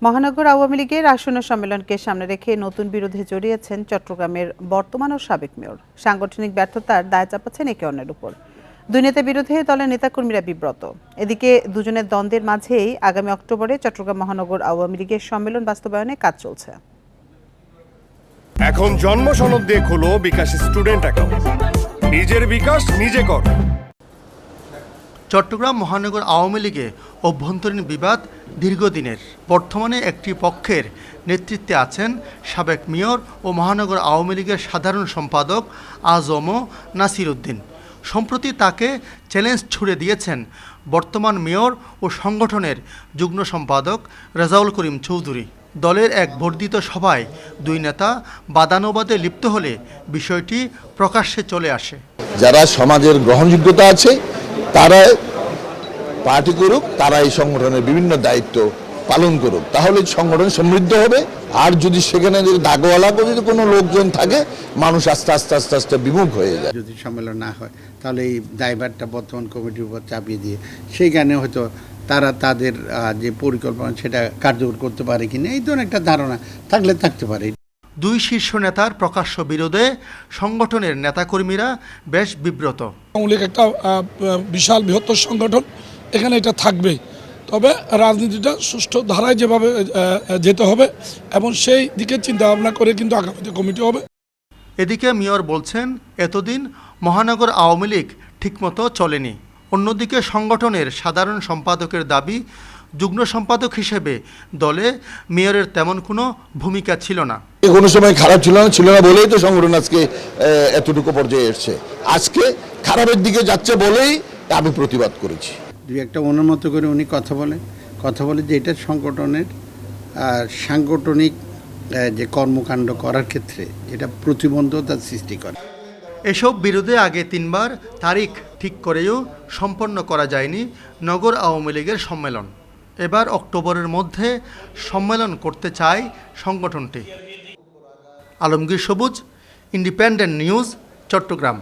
মহানগর আওয়ামী লীগের আসন্ন সম্মেলনকে সামনে রেখে নতুন বিরোধে জড়িয়েছেন চট্টগ্রামের বর্তমান ও সাবেক মেয়র। সাংগঠনিক ব্যর্থতার দায় চাপাচ্ছেন একে অন্যের উপর। দুই নেতা বিরোধে দলের নেতাকর্মীরা বিব্রত। এদিকে দুজনের দ্বন্দ্বের মাঝেই আগামী অক্টোবরে চট্টগ্রাম মহানগর আওয়ামী লীগের সম্মেলন বাস্তবায়নে কাজ চলছে। এখন জন্ম সনদ দিয়ে খোলো বিকাশ স্টুডেন্ট অ্যাকাউন্ট। নিজের বিকাশ নিজে কর। চট্টগ্রাম মহানগর আওয়ামী লীগে অভ্যন্তরীণ বিবাদ দীর্ঘদিনের। বর্তমানে একটি পক্ষের নেতৃত্বে আছেন সাবেক মেয়র ও মহানগর আওয়ামী লীগের সাধারণ সম্পাদক আজম নাসির উদ্দিন। সম্প্রতি তাকে চ্যালেঞ্জ ছুড়ে দিয়েছেন বর্তমান মেয়র ও সংগঠনের যুগ্ম সম্পাদক রেজাউল করিম চৌধুরী। দলের এক বর্ধিত সভায় দুই নেতা বাদানুবাদে লিপ্ত হলে বিষয়টি প্রকাশ্যে চলে আসে। যারা সমাজের গ্রহণযোগ্যতা আছে তারা পার্টি করুক, তারা এই সংগঠনের বিভিন্ন দায়িত্ব পালন করুক, তাহলে সংগঠন সমৃদ্ধ হবে। আর যদি সেখানে যদি দাগওয়ালা যদি কোনো লোকজন থাকে, মানুষ আস্তে আস্তে বিমুখ হয়ে যায়। যদি সম্মেলন না হয় তাহলে এই দায়ভারটা বর্তমান কমিটির উপর চাপিয়ে দিয়ে সেইখানে হয়তো তারা তাদের যে পরিকল্পনা সেটা কার্যকর করতে পারে কিনা এই ধরনের একটা ধারণা থাকলে থাকতে পারে। দুই শীর্ষ নেতার প্রকাশ্য বিরোধে সংগঠনের নেতাকর্মীরা বেশ বিব্রত। আওয়ামী লীগ একটা বিশাল বৃহত্তর সংগঠন, এখানে এটা থাকবেই, তবে রাজনীতিটা সুষ্ঠু ধারায় যেভাবে যেতে হবে এবং সেই দিকে চিন্তা ভাবনা করে কিন্তু আগামীতে কমিটি হবে। এদিকে মেয়র বলছেন এতদিন মহানগর আওয়ামী লীগ ঠিকমতো চলেনি। অন্যদিকে সংগঠনের সাধারণ সম্পাদকের দাবি, যুগ্ম সম্পাদক হিসেবে দলে মেয়রের তেমন কোনো ভূমিকা ছিল না। কোনো সময় খারাপ ছিল না বলেই তো সংগঠন আজকে এতটুকু পর্যায়ে এসছে। আজকে খারাপের দিকে যাচ্ছে বলেই আমি প্রতিবাদ করেছি। দুই একটা অনুমত করে উনি কথা বলে যে এটা সংগঠনের সাংগঠনিক যে কর্মকাণ্ড করার ক্ষেত্রে এটা প্রতিবন্ধকতার সৃষ্টি করে। এসব বিরোধে আগে 3 বার তারিখ ঠিক করেও সম্পন্ন করা যায়নি নগর আওয়ামী লীগের সম্মেলন। এবার অক্টোবরের মধ্যে সম্মেলন করতে চায় সংগঠনটি। আলমগীর সবুজ, ইন্ডিপেন্ডেন্ট নিউজ, চট্টগ্রাম।